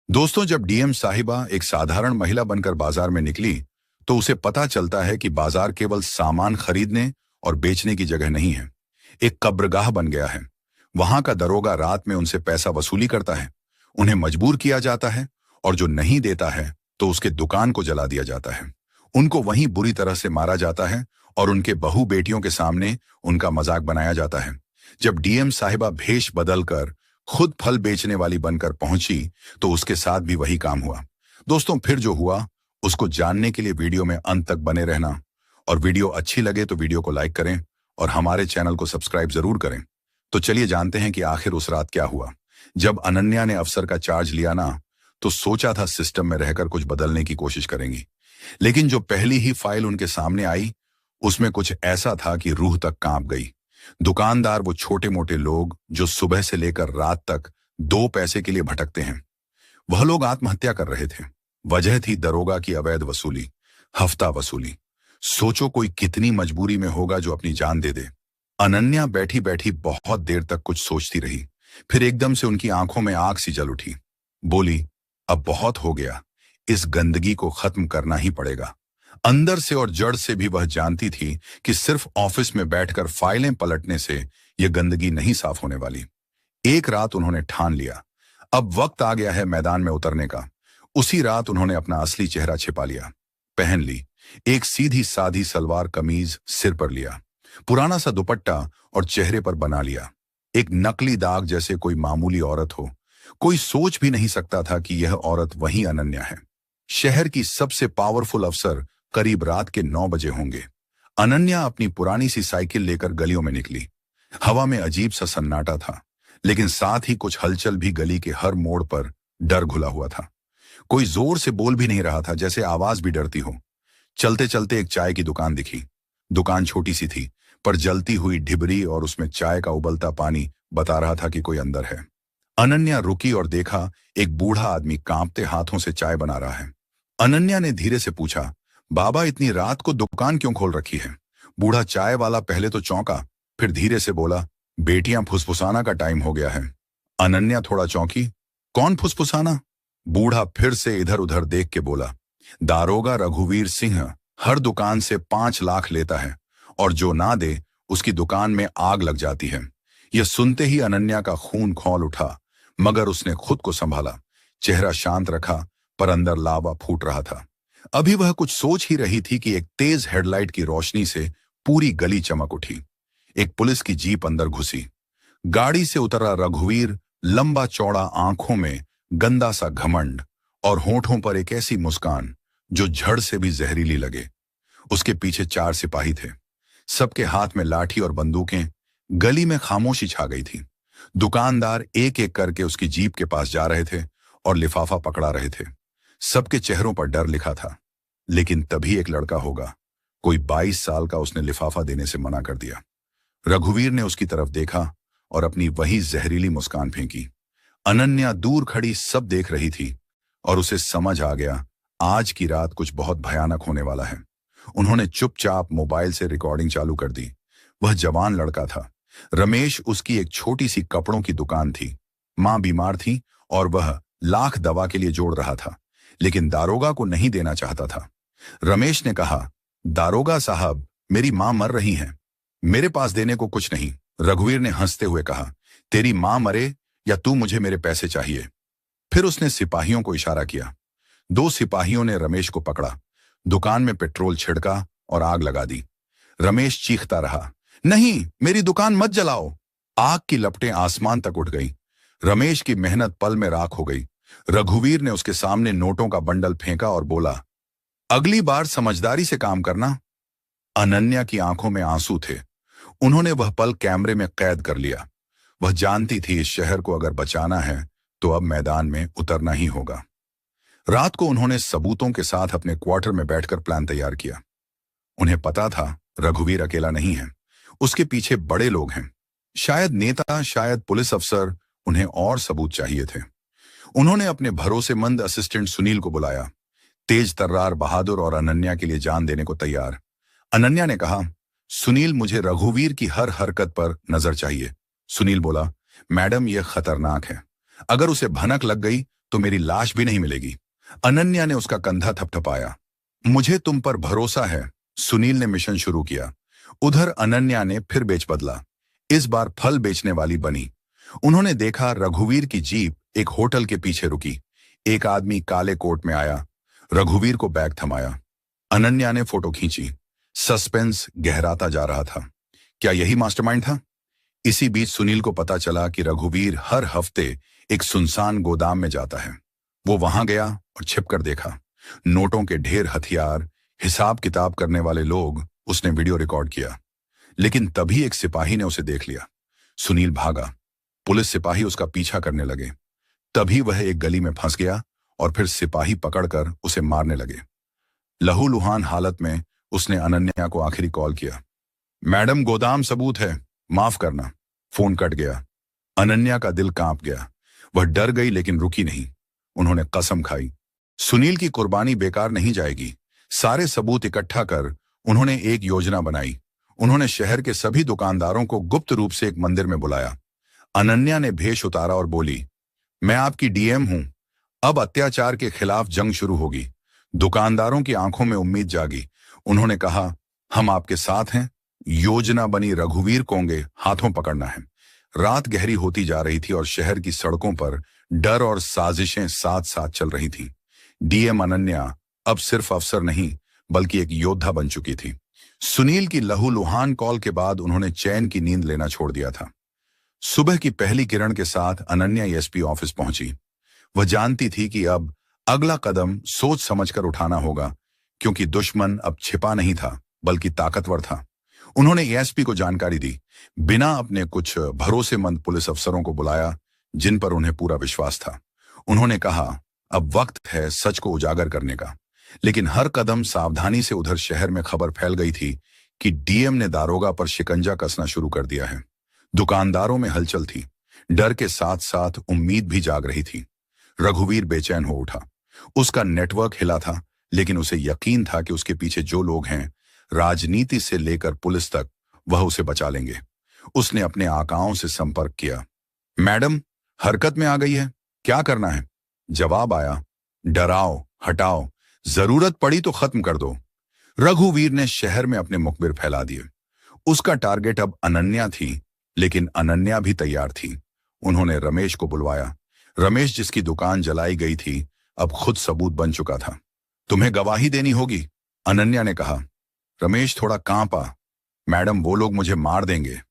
दोस्तों, जब डीएम साहिबा एक साधारण महिला बनकर बाजार में निकली तो उसे पता चलता है कि बाजार केवल सामान खरीदने और बेचने की जगह नहीं है, एक कब्रगाह बन गया है। वहां का दरोगा रात में उनसे पैसा वसूली करता है, उन्हें मजबूर किया जाता है और जो नहीं देता है तो उसके दुकान को जला दिया जाता है। उनको वहीं बुरी तरह से मारा जाता है और उनके बहू बेटियों के सामने उनका मजाक बनाया जाता है। जब डीएम साहिबा भेष बदलकर खुद फल बेचने वाली बनकर पहुंची तो उसके साथ भी वही काम हुआ। दोस्तों, फिर जो हुआ उसको जानने के लिए वीडियो में अंत तक बने रहना। और वीडियो अच्छी लगे तो वीडियो को लाइक करें और हमारे चैनल को सब्सक्राइब जरूर करें। तो चलिए जानते हैं कि आखिर उस रात क्या हुआ। जब अनन्या ने अफसर का चार्ज लिया ना, तो सोचा था सिस्टम में रहकर कुछ बदलने की कोशिश करेंगी, लेकिन जो पहली ही फाइल उनके सामने आई उसमें कुछ ऐसा था कि रूह तक कांप गई। दुकानदार, वो छोटे मोटे लोग जो सुबह से लेकर रात तक 2 पैसे के लिए भटकते हैं, वह लोग आत्महत्या कर रहे थे। वजह थी दरोगा की अवैध वसूली, हफ्ता वसूली। सोचो कोई कितनी मजबूरी में होगा जो अपनी जान दे दे। अनन्या बैठी बैठी बहुत देर तक कुछ सोचती रही। फिर एकदम से उनकी आंखों में आग सी जल उठी। बोली, अब बहुत हो गया, इस गंदगी को खत्म करना ही पड़ेगा। अंदर से और जड़ से भी वह जानती थी कि सिर्फ ऑफिस में बैठकर फाइलें पलटने से यह गंदगी नहीं साफ होने वाली। एक रात उन्होंने ठान लिया, अब वक्त आ गया है मैदान में उतरने का। उसी रात उन्होंने अपना असली चेहरा छिपा लिया, पहन ली एक सीधी साधी सलवार कमीज, सिर पर लिया पुराना सा दुपट्टा और चेहरे पर बना लिया एक नकली दाग जैसे कोई मामूली औरत हो। कोई सोच भी नहीं सकता था कि यह औरत वही अनन्या है। शहर की सबसे पावरफुल अफसर करीब रात के 9 बजे होंगे। अनन्या अपनी पुरानी सी साइकिल लेकर गलियों में निकली। हवा में अजीब सा सन्नाटा था, लेकिन साथ ही कुछ हलचल भी। गली के हर मोड़ पर डर घुला हुआ था। कोई जोर से बोल भी नहीं रहा था, जैसे आवाज भी डरती हो। चलते चलते एक चाय की दुकान दिखी। दुकान छोटी सी थी, पर जलती हुई ढिबरी और उसमें चाय का उबलता पानी बता रहा था कि कोई अंदर है। अनन्या रुकी और देखा एक बूढ़ा आदमी कांपते हाथों से चाय बना रहा है। अनन्या ने धीरे से पूछा, बाबा, इतनी रात को दुकान क्यों खोल रखी है? बूढ़ा चाय वाला पहले तो चौंका, फिर धीरे से बोला, बेटियां फुसफुसाना का टाइम हो गया है। अनन्या थोड़ा चौंकी, कौन फुसफुसाना? बूढ़ा फिर से इधर उधर देख के बोला, दारोगा रघुवीर सिंह हर दुकान से 5 लाख लेता है और जो ना दे उसकी दुकान में आग लग जाती है। यह सुनते ही अनन्या का खून खौल उठा, मगर उसने खुद को संभाला, चेहरा शांत रखा, पर अंदर लावा फूट रहा था। अभी वह कुछ सोच ही रही थी कि एक तेज हेडलाइट की रोशनी से पूरी गली चमक उठी। एक पुलिस की जीप अंदर घुसी। गाड़ी से उतरा रघुवीर, लंबा चौड़ा, आंखों में गंदा सा घमंड और होठों पर एक ऐसी मुस्कान जो झड़ से भी जहरीली लगे। उसके पीछे 4 सिपाही थे, सबके हाथ में लाठी और बंदूकें। गली में खामोशी छा गई थी। दुकानदार एक एक करके उसकी जीप के पास जा रहे थे और लिफाफा पकड़ा रहे थे। सबके चेहरों पर डर लिखा था। लेकिन तभी एक लड़का होगा, कोई 22 साल का, उसने लिफाफा देने से मना कर दिया। रघुवीर ने उसकी तरफ देखा और अपनी वही जहरीली मुस्कान फेंकी। अनन्या दूर खड़ी सब देख रही थी और उसे समझ आ गया, आज की रात कुछ बहुत भयानक होने वाला है। उन्होंने चुपचाप मोबाइल से रिकॉर्डिंग चालू कर दी। वह जवान लड़का था, रमेश। उसकी एक छोटी सी कपड़ों की दुकान थी। मां बीमार थी और वह लाख दवा के लिए जोड़ रहा था, लेकिन दारोगा को नहीं देना चाहता था। रमेश ने कहा, दारोगा साहब, मेरी मां मर रही है, मेरे पास देने को कुछ नहीं। रघुवीर ने हंसते हुए कहा, तेरी मां मरे या तू, मुझे मेरे पैसे चाहिए। फिर उसने सिपाहियों को इशारा किया। 2 सिपाहियों ने रमेश को पकड़ा, दुकान में पेट्रोल छिड़का और आग लगा दी। रमेश चीखता रहा, नहीं, मेरी दुकान मत जलाओ। आग की लपटें आसमान तक उठ गई। रमेश की मेहनत पल में राख हो गई। रघुवीर ने उसके सामने नोटों का बंडल फेंका और बोला, अगली बार समझदारी से काम करना। अनन्या की आंखों में आंसू थे। उन्होंने वह पल कैमरे में कैद कर लिया। वह जानती थी इस शहर को अगर बचाना है तो अब मैदान में उतरना ही होगा। रात को उन्होंने सबूतों के साथ अपने क्वार्टर में बैठकर प्लान तैयार किया। उन्हें पता था रघुवीर अकेला नहीं है, उसके पीछे बड़े लोग हैं, शायद नेता, शायद पुलिस अफसर। उन्हें और सबूत चाहिए थे। उन्होंने अपने भरोसेमंद असिस्टेंट सुनील को बुलाया, तेज तर्रार, बहादुर और अनन्या के लिए जान देने को तैयार। अनन्या ने कहा, सुनील, मुझे रघुवीर की हर हरकत पर नजर चाहिए। सुनील बोला, मैडम, यह खतरनाक है, अगर उसे भनक लग गई तो मेरी लाश भी नहीं मिलेगी। अनन्या ने उसका कंधा थपथपाया। मुझे तुम पर भरोसा है। सुनील ने मिशन शुरू किया। उधर अनन्या ने फिर बेच बदला। इस बार फल बेचने वाली बनी। उन्होंने देखा रघुवीर की जीप एक होटल के पीछे रुकी। एक आदमी काले कोट में आया। रघुवीर को बैग थमाया। अनन्या ने फोटो खींची। सस्पेंस गहराता जा रहा था। क्या यही मास्टरमाइंड था? इसी बीच सुनील को पता चला कि रघुवीर हर हफ्ते एक सुनसान गोदाम में जाता है। वो वहां गया और छिपकर देखा। नोटों के ढेर, हथियार, हिसाब किताब करने वाले लोग। उसने वीडियो रिकॉर्ड किया। लेकिन तभी एक सिपाही ने उसे देख लिया। सुनील भागा। पुलिस सिपाही उसका पीछा करने लगे। तभी वह एक गली में फंस गया और फिर सिपाही पकड़कर उसे मारने लगे। लहूलुहान हालत में उसने अनन्या को आखिरी कॉल किया। मैडम, गोदाम सबूत है, माफ करना। फोन कट गया। अनन्या का दिल कांप गया। वह डर गई लेकिन रुकी नहीं। उन्होंने कसम खाई, सुनील की कुर्बानी बेकार नहीं जाएगी। सारे सबूत इकट्ठा कर उन्होंने एक योजना बनाई। उन्होंने शहर के सभी दुकानदारों को गुप्त रूप से एक मंदिर में बुलाया। अनन्या ने भेष उतारा और बोली, मैं आपकी डीएम हूं। अब अत्याचार के खिलाफ जंग शुरू होगी। दुकानदारों की आंखों में उम्मीद जागी। उन्होंने कहा, हम आपके साथ हैं। योजना बनी, रघुवीर कोंगे हाथों पकड़ना है। रात गहरी होती जा रही थी और शहर की सड़कों पर डर और साजिशें साथ साथ चल रही थीं। डीएम अनन्या अब सिर्फ अफसर नहीं बल्कि एक योद्धा बन चुकी थी। सुनील की लहूलुहान कॉल के बाद उन्होंने चैन की नींद लेना छोड़ दिया था। सुबह की पहली किरण के साथ अनन्या एसपी ऑफिस पहुंची। वह जानती थी कि अब अगला कदम सोच समझकर उठाना होगा, क्योंकि दुश्मन अब छिपा नहीं था बल्कि ताकतवर था। उन्होंने एसपी को जानकारी दी। बिना अपने कुछ भरोसेमंद पुलिस अफसरों को बुलाया जिन पर उन्हें पूरा विश्वास था। उन्होंने कहा, अब वक्त है सच को उजागर करने का। लेकिन हर कदम सावधानी से। उधर शहर में खबर फैल गई थी कि डीएम ने दारोगा पर शिकंजा कसना शुरू कर दिया है। दुकानदारों में हलचल थी। डर के साथ साथ उम्मीद भी जाग रही थी। रघुवीर बेचैन हो उठा। उसका नेटवर्क हिला था, लेकिन उसे यकीन था कि उसके पीछे जो लोग हैं, राजनीति से लेकर पुलिस तक, वह उसे बचा लेंगे। उसने अपने आकाओं से संपर्क किया। मैडम, हरकत में आ गई है, क्या करना है? जवाब आया, डराओ, हटाओ, जरूरत पड़ी तो खत्म कर दो। रघुवीर ने शहर में अपने मुखबिर फैला दिए। उसका टारगेट अब अनन्या थी, लेकिन अनन्या भी तैयार थी। उन्होंने रमेश को बुलवाया। रमेश, जिसकी दुकान जलाई गई थी, अब खुद सबूत बन चुका था। तुम्हें गवाही देनी होगी, अनन्या ने कहा। रमेश थोड़ा कांपा। मैडम, वो लोग मुझे मार देंगे।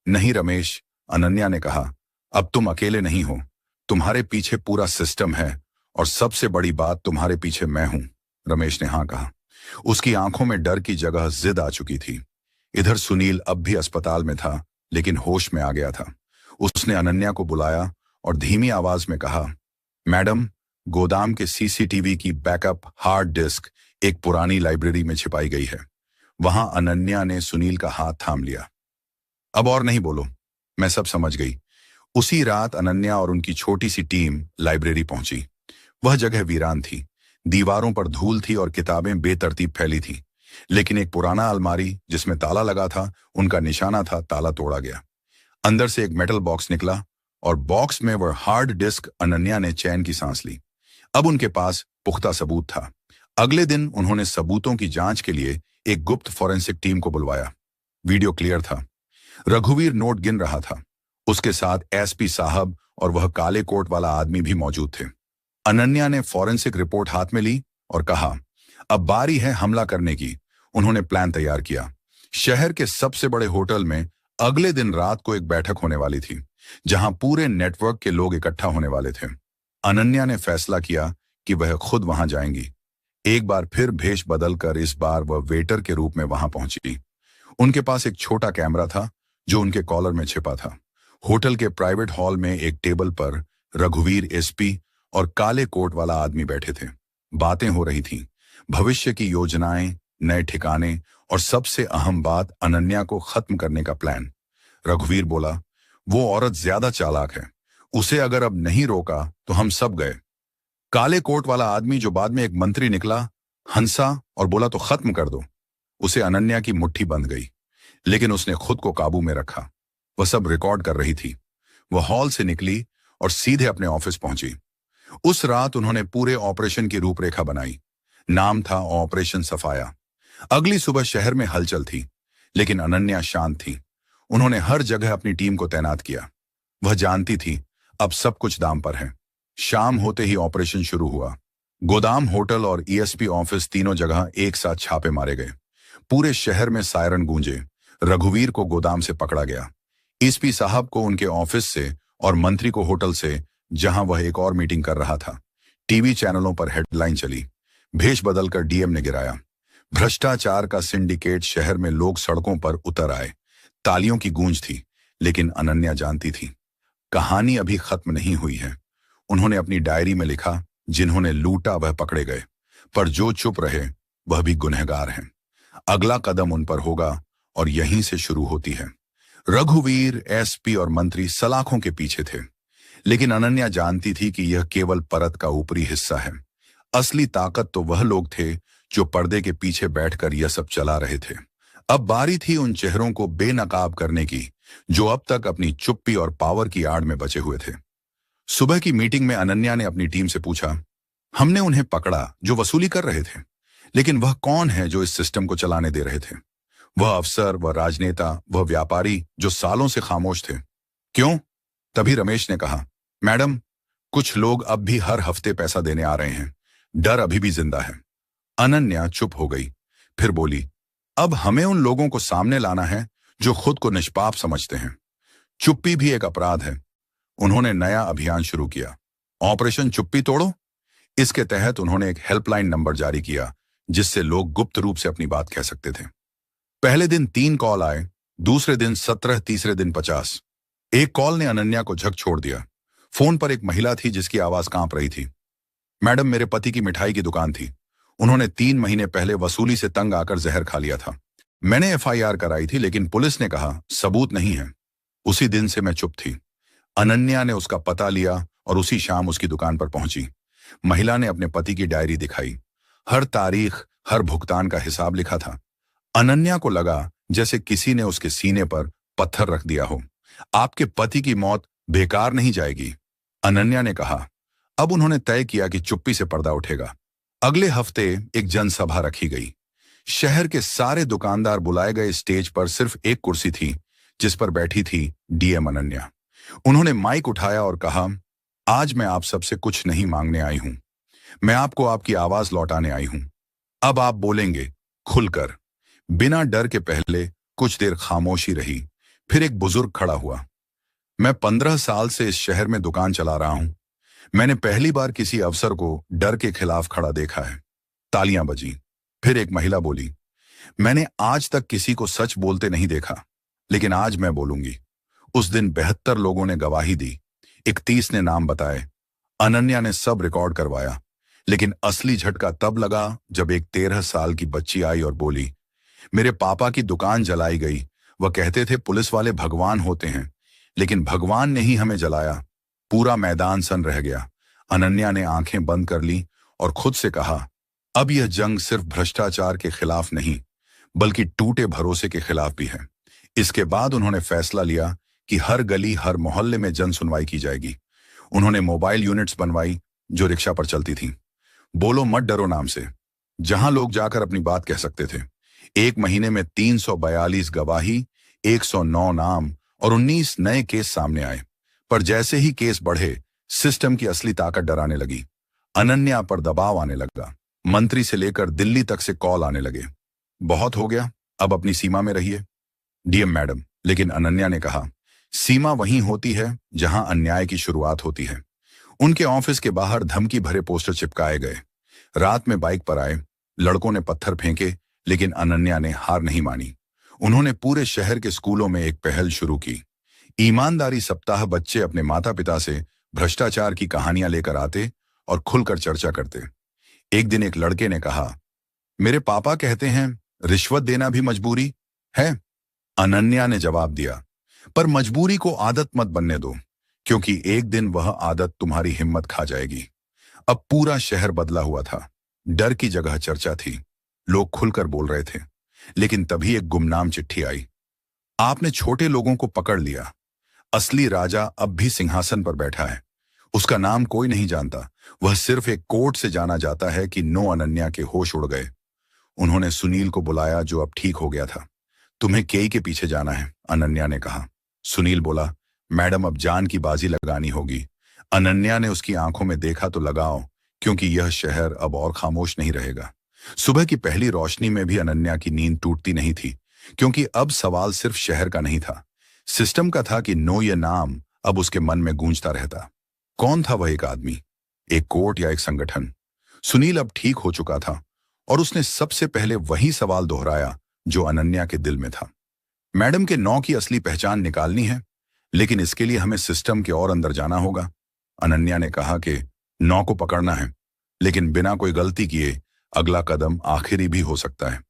नहीं रमेश, अनन्या ने कहा, अब तुम अकेले नहीं हो। तुम्हारे पीछे पूरा सिस्टम है और सबसे बड़ी बात, तुम्हारे पीछे मैं हूं। रमेश ने हाँ कहा। उसकी आंखों में डर की जगह जिद आ चुकी थी। इधर सुनील अब भी अस्पताल में था, लेकिन होश में आ गया था। उसने अनन्या को बुलाया और धीमी आवाज में कहा, मैडम, गोदाम के सीसीटीवी की बैकअप हार्ड डिस्क एक पुरानी लाइब्रेरी में छिपाई गई है। वहां अनन्या ने सुनील का हाथ थाम लिया। अब और नहीं बोलो, मैं सब समझ गई। उसी रात अनन्या और उनकी छोटी सी टीम लाइब्रेरी पहुंची। वह जगह वीरान थी। दीवारों पर धूल थी और किताबें बेतरतीब फैली थी, लेकिन एक पुराना अलमारी जिसमें ताला लगा था, उनका निशाना था, ताला तोड़ा गया। अंदर से एक मेटल बॉक्स निकला और बॉक्स में वह हार्ड डिस्क। अनन्या ने चैन की सांस ली। अब उनके पास पुख्ता सबूत था। अगले दिन उन्होंने सबूतों की जांच के लिए एक गुप्त फॉरेंसिक टीम को बुलवाया। वीडियो क्लियर था। रघुवीर नोट गिन रहा था। उसके साथ एसपी साहब और वह काले कोट वाला आदमी भी मौजूद थे। अनन्या ने फॉरेंसिक रिपोर्ट हाथ में ली और कहा, अब बारी है हमला करने की। उन्होंने प्लान तैयार किया। शहर के सबसे बड़े होटल में अगले दिन रात को एक बैठक होने वाली थी, जहां पूरे नेटवर्क के लोग इकट्ठा होने वाले थे। अनन्या ने फैसला किया कि वह खुद वहां जाएंगी। एक बार फिर भेष बदलकर इस बार वह वेटर के रूप में वहां पहुंची। उनके पास एक छोटा कैमरा था जो उनके कॉलर में छिपा था। होटल के प्राइवेट हॉल में एक टेबल पर रघुवीर, एसपी और काले कोट वाला आदमी बैठे थे। बातें हो रही थीं, भविष्य की योजनाएं, नए ठिकाने और सबसे अहम बात, अनन्या को खत्म करने का प्लान। रघुवीर बोला, वो औरत ज्यादा चालाक है, उसे अगर अब नहीं रोका तो हम सब गए। काले कोट वाला आदमी, जो बाद में एक मंत्री निकला, हंसा और बोला, तो खत्म कर दो। उसे अनन्या की मुट्ठी बंध गई, लेकिन उसने खुद को काबू में रखा। वह सब रिकॉर्ड कर रही थी। वह हॉल से निकली और सीधे अपने ऑफिस पहुंची। उस रात उन्होंने पूरे ऑपरेशन की रूपरेखा बनाई। नाम था ऑपरेशन सफाया। अगली सुबह शहर में हलचल थी, लेकिन अनन्या शांत थी। उन्होंने हर जगह अपनी टीम को तैनात किया। वह जानती थी अब सब कुछ दांव पर है। शाम होते ही ऑपरेशन शुरू हुआ। गोदाम, होटल और ईएसपी ऑफिस, तीनों जगह एक साथ छापे मारे गए। पूरे शहर में सायरन गूंजे। रघुवीर को गोदाम से पकड़ा गया, एसपी साहब को उनके ऑफिस से और मंत्री को होटल से, जहां वह एक और मीटिंग कर रहा था। टीवी चैनलों पर हेडलाइन चली, भेष बदलकर डीएम ने गिराया। भ्रष्टाचार का सिंडिकेट। शहर में लोग सड़कों पर उतर आए। तालियों की गूंज थी, लेकिन अनन्या जानती थी कहानी अभी खत्म नहीं हुई है। उन्होंने अपनी डायरी में लिखा, जिन्होंने लूटा वह पकड़े गए, पर जो चुप रहे वह भी गुनहगार हैं। अगला कदम उन पर होगा और यहीं से शुरू होती है। रघुवीर, एसपी और मंत्री सलाखों के पीछे थे, लेकिन अनन्या जानती थी कि यह केवल परत का ऊपरी हिस्सा है। असली ताकत तो वह लोग थे जो पर्दे के पीछे बैठकर यह सब चला रहे थे। अब बारी थी उन चेहरों को बेनकाब करने की, जो अब तक अपनी चुप्पी और पावर की आड़ में बचे हुए थे। सुबह की मीटिंग में अनन्या ने अपनी टीम से पूछा, हमने उन्हें पकड़ा जो वसूली कर रहे थे, लेकिन वह कौन है जो इस सिस्टम को चलाने दे रहे थे? वह अफसर, वह राजनेता, वह व्यापारी जो सालों से खामोश थे। क्यों? तभी रमेश ने कहा, मैडम, कुछ लोग अब भी हर हफ्ते पैसा देने आ रहे हैं। डर अभी भी जिंदा है। अनन्या चुप हो गई, फिर बोली, अब हमें उन लोगों को सामने लाना है जो खुद को निष्पाप समझते हैं। चुप्पी भी एक अपराध है। उन्होंने नया अभियान शुरू किया, ऑपरेशन चुप्पी तोड़ो। इसके तहत उन्होंने एक हेल्पलाइन नंबर जारी किया, जिससे लोग गुप्त रूप से अपनी बात कह सकते थे। पहले दिन 3 कॉल आए, दूसरे दिन 17, तीसरे दिन 50। एक कॉल ने अनन्या को झक छोड़ दिया। फोन पर एक महिला थी जिसकी आवाज कांप रही थी। मैडम, मेरे पति की मिठाई की दुकान थी। उन्होंने 3 महीने पहले वसूली से तंग आकर जहर खा लिया था। मैंने एफआईआर कराई थी, लेकिन पुलिस ने कहा सबूत नहीं है। उसी दिन से मैं चुप थी। अनन्या ने उसका पता लिया और उसी शाम उसकी दुकान पर पहुंची। महिला ने अपने पति की डायरी दिखाई। हर तारीख, हर भुगतान का हिसाब लिखा था। अनन्या को लगा जैसे किसी ने उसके सीने पर पत्थर रख दिया हो। आपके पति की मौत बेकार नहीं जाएगी, अनन्या ने कहा। अब उन्होंने तय किया कि चुप्पी से पर्दा उठेगा। अगले हफ्ते एक जनसभा रखी गई। शहर के सारे दुकानदार बुलाए गए। स्टेज पर सिर्फ एक कुर्सी थी, जिस पर बैठी थी डीएम अनन्या। उन्होंने माइक उठाया और कहा, आज मैं आप सबसे कुछ नहीं मांगने आई हूं, मैं आपको आपकी आवाज लौटाने आई हूं। अब आप बोलेंगे खुलकर। बिना डर के पहले कुछ देर खामोशी रही, फिर एक बुजुर्ग खड़ा हुआ। मैं 15 साल से इस शहर में दुकान चला रहा हूं। मैंने पहली बार किसी अफसर को डर के खिलाफ खड़ा देखा है। तालियां बजी। फिर एक महिला बोली, मैंने आज तक किसी को सच बोलते नहीं देखा, लेकिन आज मैं बोलूंगी। उस दिन 72 लोगों ने गवाही दी, 31 ने नाम बताए। अनन्या ने सब रिकॉर्ड करवाया, लेकिन असली झटका तब लगा जब एक 13 साल की बच्ची आई और बोली, मेरे पापा की दुकान जलाई गई। वह कहते थे पुलिस वाले भगवान होते हैं, लेकिन भगवान ने ही हमें जलाया। पूरा मैदान सन रह गया। अनन्या ने आंखें बंद कर ली और खुद से कहा, अब यह जंग सिर्फ भ्रष्टाचार के खिलाफ नहीं, बल्कि टूटे भरोसे के खिलाफ भी है। इसके बाद उन्होंने फैसला लिया कि हर गली, हर मोहल्ले में जन सुनवाई की जाएगी। उन्होंने मोबाइल यूनिट्स बनवाई जो रिक्शा पर चलती थी, बोलो मत डरो नाम से, जहां लोग जाकर अपनी बात कह सकते थे। 1 महीने में 342 गवाही, 109 नाम और 19 नए केस सामने आए। पर जैसे ही केस बढ़े, सिस्टम की असली ताकत डराने लगी। अनन्या पर दबाव आने लगा। मंत्री से लेकर दिल्ली तक से कॉल आने लगे, बहुत हो गया, अब अपनी सीमा में रहिए। डीएम मैडम, लेकिन अनन्या ने कहा, सीमा वहीं होती है जहां अन्याय की शुरुआत होती है। उनके ऑफिस के बाहर धमकी भरे पोस्टर चिपकाए गए। रात में बाइक पर आए, लड़कों ने पत्थर फेंके, लेकिन अनन्या ने हार नहीं मानी। उन्होंने पूरे शहर के स्कूलों में एक पहल शुरू की, ईमानदारी सप्ताह। बच्चे अपने माता पिता से भ्रष्टाचार की कहानियां लेकर आते और खुलकर चर्चा करते। एक दिन एक लड़के ने कहा, मेरे पापा कहते हैं रिश्वत देना भी मजबूरी है। अनन्या ने जवाब दिया, पर मजबूरी को आदत मत बनने दो, क्योंकि एक दिन वह आदत तुम्हारी हिम्मत खा जाएगी। अब पूरा शहर बदला हुआ था। डर की जगह चर्चा थी। लोग खुलकर बोल रहे थे। लेकिन तभी एक गुमनाम चिट्ठी आई, आपने छोटे लोगों को पकड़ लिया। असली राजा अब भी सिंहासन पर बैठा है। उसका नाम कोई नहीं जानता, वह सिर्फ एक कोट से जाना जाता है कि नो अनन्या के होश उड़ गए। उन्होंने सुनील को बुलाया जो अब ठीक हो गया था। तुम्हें केई के पीछे जाना है, अनन्या ने कहा। सुनील बोला, मैडम अब जान की बाजी लगानी होगी। अनन्या ने उसकी आंखों में देखा तो लगाओ, क्योंकि यह शहर अब और खामोश नहीं रहेगा। सुबह की पहली रोशनी में भी अनन्या की नींद टूटती नहीं थी, क्योंकि अब सवाल सिर्फ शहर का नहीं था, सिस्टम का था कि नो ये नाम अब उसके मन में गूंजता रहता। कौन था वह एक आदमी, एक कोर्ट या एक संगठन? सुनील अब ठीक हो चुका था और उसने सबसे पहले वही सवाल दोहराया जो अनन्या के दिल में था। मैडम के नौ की असली पहचान निकालनी है, लेकिन इसके लिए हमें सिस्टम के और अंदर जाना होगा। अनन्या ने कहा कि नौ को पकड़ना है, लेकिन बिना कोई गलती किए अगला कदम आखिरी भी हो सकता है।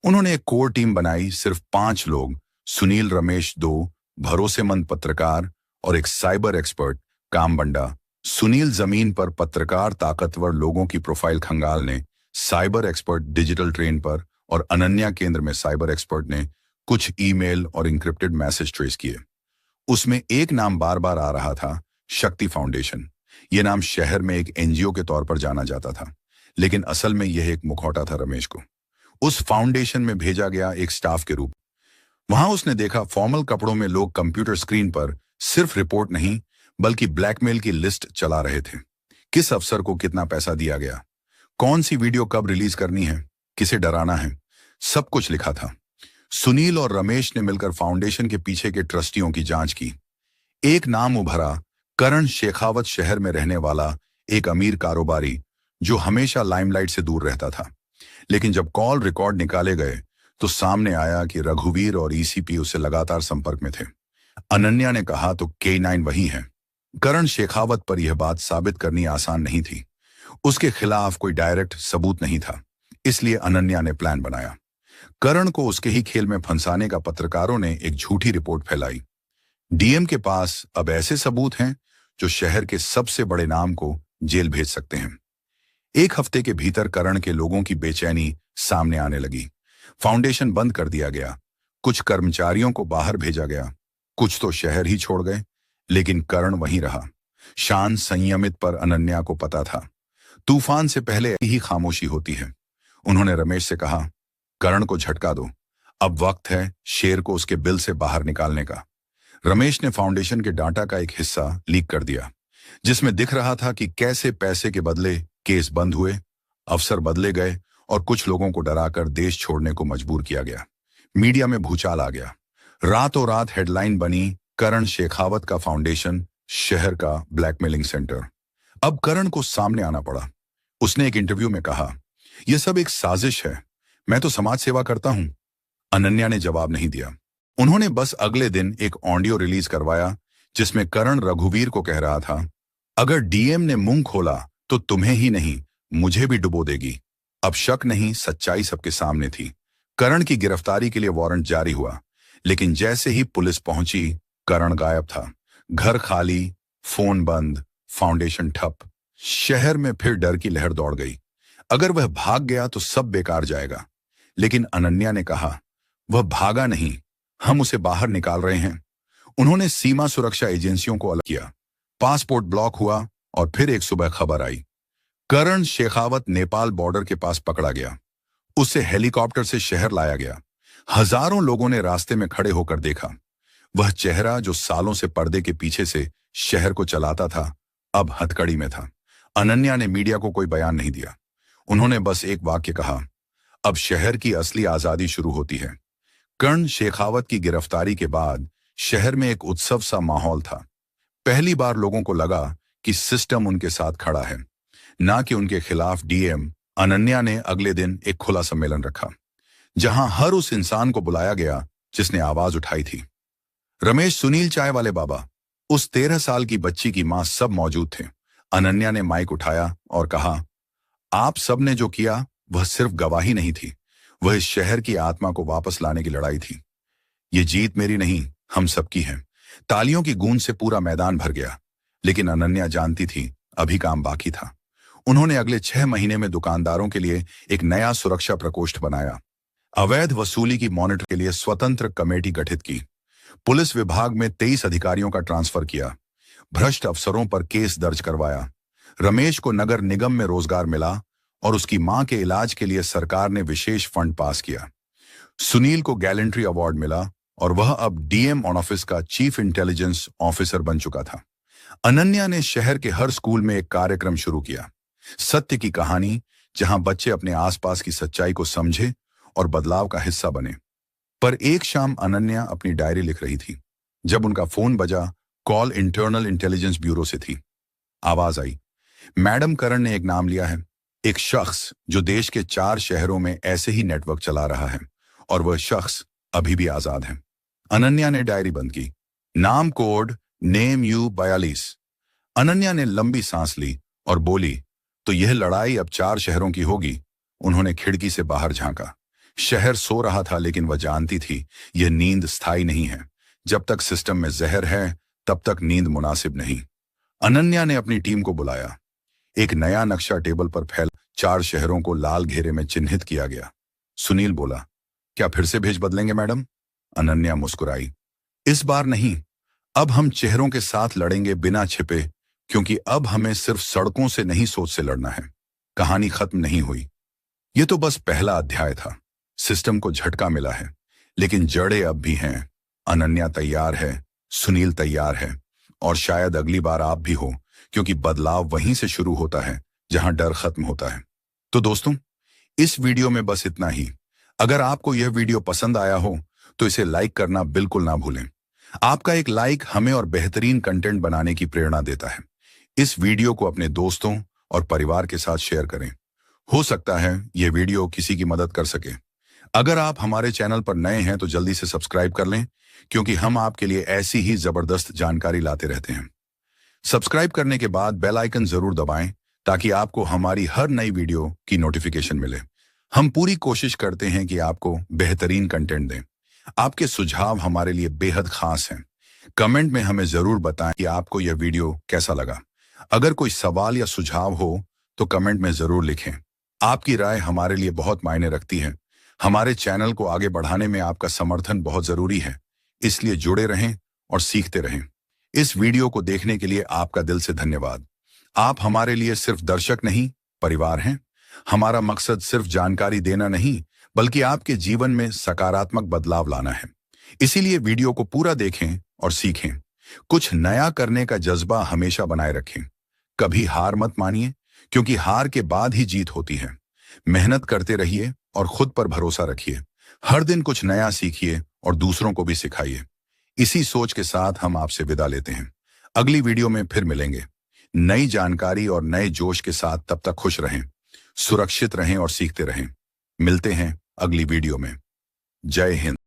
उन्होंने एक कोर टीम बनाई, सिर्फ 5 लोग, सुनील, रमेश, 2 भरोसेमंद पत्रकार और एक साइबर एक्सपर्ट काम बंडा। सुनील जमीन पर पत्रकार ताकतवर लोगों की प्रोफाइल खंगालने, साइबर एक्सपर्ट डिजिटल ट्रेन पर, और अनन्या केंद्र में साइबर एक्सपर्ट ने कुछ ईमेल और इंक्रिप्टेड मैसेज ट्रेस किए। उसमें एक नाम बार बार आ रहा था, शक्ति फाउंडेशन। यह नाम शहर में एक एनजीओ के तौर पर जाना जाता था, लेकिन असल में यह एक मुखौटा था रमेश को। उस फाउंडेशन में भेजा गया एक स्टाफ के रूप। वहां उसने देखा फॉर्मल कपड़ों में लोग कंप्यूटर स्क्रीन पर सिर्फ रिपोर्ट नहीं, बल्कि ब्लैकमेल की लिस्ट चला रहे थे। किस अफसर को कितना पैसा दिया गया, कौन सी वीडियो कब रिलीज करनी है, किसे डराना है, सब कुछ लिखा था। सुनील और रमेश ने मिलकर फाउंडेशन के पीछे के ट्रस्टियों की जांच की। एक नाम उभरा, करण शेखावत, शहर में रहने वाला एक अमीर कारोबारी जो हमेशा लाइमलाइट से दूर रहता था। लेकिन जब कॉल रिकॉर्ड निकाले गए तो सामने आया कि रघुवीर और ईसीपी उससे लगातार संपर्क में थे। अनन्या ने कहा तो K9 वही है। करण शेखावत पर यह बात साबित करनी आसान नहीं थी। उसके खिलाफ कोई डायरेक्ट सबूत नहीं था, इसलिए अनन्या ने प्लान बनाया। करण को उसके ही खेल में फंसाने का पत्रकारों ने एक झूठी रिपोर्ट फैलाई। डीएम के पास अब ऐसे सबूत हैं जो शहर के सबसे बड़े नाम को जेल भेज सकते हैं। एक हफ्ते के भीतर करण के लोगों की बेचैनी सामने आने लगी। फाउंडेशन बंद कर दिया गया, कुछ कर्मचारियों को बाहर भेजा गया, कुछ तो शहर ही छोड़ गए, लेकिन करण वहीं रहा, शांत, संयमित। पर अनन्या को पता था तूफान से पहले ही खामोशी होती है। उन्होंने रमेश से कहा, करण को झटका दो, अब वक्त है शेर को उसके बिल से बाहर निकालने का। रमेश ने फाउंडेशन के डाटा का एक हिस्सा लीक कर दिया, जिसमें दिख रहा था कि कैसे पैसे के बदले केस बंद हुए, अफसर बदले गए और कुछ लोगों को डराकर देश छोड़ने को मजबूर किया गया। मीडिया में भूचाल आ गया। रातों रात हेडलाइन बनी, करण शेखावत का फाउंडेशन शहर का ब्लैकमेलिंग सेंटर। अब करण को सामने आना पड़ा। उसने एक इंटरव्यू में कहा, यह सब एक साजिश है, मैं तो समाज सेवा करता हूं। अनन्या ने जवाब नहीं दिया। उन्होंने बस अगले दिन एक ऑडियो रिलीज करवाया जिसमें करण रघुवीर को कह रहा था, अगर डीएम ने मुंह खोला तो तुम्हें ही नहीं मुझे भी डुबो देगी। अब शक नहीं, सच्चाई सबके सामने थी। करण की गिरफ्तारी के लिए वारंट जारी हुआ, लेकिन जैसे ही पुलिस पहुंची करण गायब था। घर खाली, फोन बंद, फाउंडेशन ठप। शहर में फिर डर की लहर दौड़ गई। अगर वह भाग गया तो सब बेकार जाएगा। लेकिन अनन्या ने कहा, वह भागा नहीं, हम उसे बाहर निकाल रहे हैं। उन्होंने सीमा सुरक्षा एजेंसियों को अलग किया। पासपोर्ट ब्लॉक हुआ और फिर एक सुबह खबर आई, करण शेखावत नेपाल बॉर्डर के पास पकड़ा गया। उसे हेलीकॉप्टर से शहर लाया गया। हजारों लोगों ने रास्ते में खड़े होकर देखा। वह चेहरा जो सालों से पर्दे के पीछे से शहर को चलाता था, अब हथकड़ी में था। अनन्या ने मीडिया को कोई बयान नहीं दिया। उन्होंने बस एक वाक्य कहा, अब शहर की असली आजादी शुरू होती है। करण शेखावत की गिरफ्तारी के बाद शहर में एक उत्सव सा माहौल था। पहली बार लोगों को लगा कि सिस्टम उनके साथ खड़ा है, ना कि उनके खिलाफ। डीएम अनन्या ने अगले दिन एक खुला सम्मेलन रखा, जहां हर उस इंसान को बुलाया गया जिसने आवाज उठाई थी। रमेश, सुनील, चाय वाले बाबा, उस 13 साल की बच्ची की मां, सब मौजूद थे। अनन्या ने माइक उठाया और कहा, आप सब ने जो किया वह सिर्फ गवाही नहीं थी, वह इस शहर की आत्मा को वापस लाने की लड़ाई थी। ये जीत मेरी नहीं, हम सबकी है। तालियों की गूंज से पूरा मैदान भर गया। लेकिन अनन्या जानती थी अभी काम बाकी था। उन्होंने अगले 6 महीने में दुकानदारों के लिए एक नया सुरक्षा प्रकोष्ठ बनाया, अवैध वसूली की मॉनिटर के लिए स्वतंत्र कमेटी गठित की, पुलिस विभाग में 23 अधिकारियों का ट्रांसफर किया, भ्रष्ट अफसरों पर केस दर्ज करवाया। रमेश को नगर निगम में रोजगार मिला और उसकी मां के इलाज के लिए सरकार ने विशेष फंड पास किया। सुनील को गैलेंट्री अवार्ड मिला और वह अब डीएम ऑन ऑफिस का चीफ इंटेलिजेंस ऑफिसर बन चुका था। अनन्या ने शहर के हर स्कूल में एक कार्यक्रम शुरू किया, सत्य की कहानी, जहां बच्चे अपने आसपास की सच्चाई को समझे और बदलाव का हिस्सा बने। पर एक शाम अनन्या अपनी डायरी लिख रही थी जब उनका फोन बजा। कॉल इंटरनल इंटेलिजेंस ब्यूरो से थी। आवाज आई, मैडम करण ने एक नाम लिया है, एक शख्स जो देश के 4 शहरों में ऐसे ही नेटवर्क चला रहा है और वह शख्स अभी भी आजाद है। अनन्या ने डायरी बंद की। नाम कोड नेम यू 42। अनन्या ने लंबी सांस ली और बोली, तो यह लड़ाई अब 4 शहरों की होगी। उन्होंने खिड़की से बाहर झांका। शहर सो रहा था, लेकिन वह जानती थी यह नींद स्थायी नहीं है। जब तक सिस्टम में जहर है तब तक नींद मुनासिब नहीं। अनन्या ने अपनी टीम को बुलाया। एक नया नक्शा टेबल पर फैल 4 शहरों को लाल घेरे में चिन्हित किया गया। सुनील बोला, क्या फिर से भेज बदलेंगे मैडम? अनन्या मुस्कुराई, इस बार नहीं, अब हम चेहरों के साथ लड़ेंगे बिना छिपे, क्योंकि अब हमें सिर्फ सड़कों से नहीं सोच से लड़ना है। कहानी खत्म नहीं हुई। यह तो बस पहला अध्याय था। सिस्टम को झटका मिला है, लेकिन जड़ें अब भी हैं। अनन्या तैयार है, सुनील तैयार है, और शायद अगली बार आप भी हो, क्योंकि बदलाव वहीं से शुरू होता है जहां डर खत्म होता है। तो दोस्तों, इस वीडियो में बस इतना ही। अगर आपको यह वीडियो पसंद आया हो तो इसे लाइक करना बिल्कुल ना भूलें। आपका एक लाइक हमें और बेहतरीन कंटेंट बनाने की प्रेरणा देता है। इस वीडियो को अपने दोस्तों और परिवार के साथ शेयर करें। हो सकता है यह वीडियो किसी की मदद कर सके। अगर आप हमारे चैनल पर नए हैं तो जल्दी से सब्सक्राइब कर लें, क्योंकि हम आपके लिए ऐसी ही जबरदस्त जानकारी लाते रहते हैं। सब्सक्राइब करने के बाद बेल आइकन जरूर दबाएं, ताकि आपको हमारी हर नई वीडियो की नोटिफिकेशन मिले। हम पूरी कोशिश करते हैं कि आपको बेहतरीन कंटेंट दें। आपके सुझाव हमारे लिए बेहद खास हैं। कमेंट में हमें जरूर बताएं कि आपको यह वीडियो कैसा लगा। अगर कोई सवाल या सुझाव हो तो कमेंट में जरूर लिखें। आपकी राय हमारे लिए बहुत मायने रखती है। हमारे चैनल को आगे बढ़ाने में आपका समर्थन बहुत जरूरी है, इसलिए जुड़े रहें और सीखते रहें। इस वीडियो को देखने के लिए आपका दिल से धन्यवाद। आप हमारे लिए सिर्फ दर्शक नहीं, परिवार हैं। हमारा मकसद सिर्फ जानकारी देना नहीं, बल्कि आपके जीवन में सकारात्मक बदलाव लाना है। इसीलिए वीडियो को पूरा देखें और सीखें। कुछ नया करने का जज्बा हमेशा बनाए रखें। कभी हार मत मानिए, क्योंकि हार के बाद ही जीत होती है। मेहनत करते रहिए और खुद पर भरोसा रखिए। हर दिन कुछ नया सीखिए और दूसरों को भी सिखाइए। इसी सोच के साथ हम आपसे विदा लेते हैं। अगली वीडियो में फिर मिलेंगे, नई जानकारी और नए जोश के साथ। तब तक खुश रहें, सुरक्षित रहें और सीखते रहें। मिलते हैं अगली वीडियो में। जय हिंद।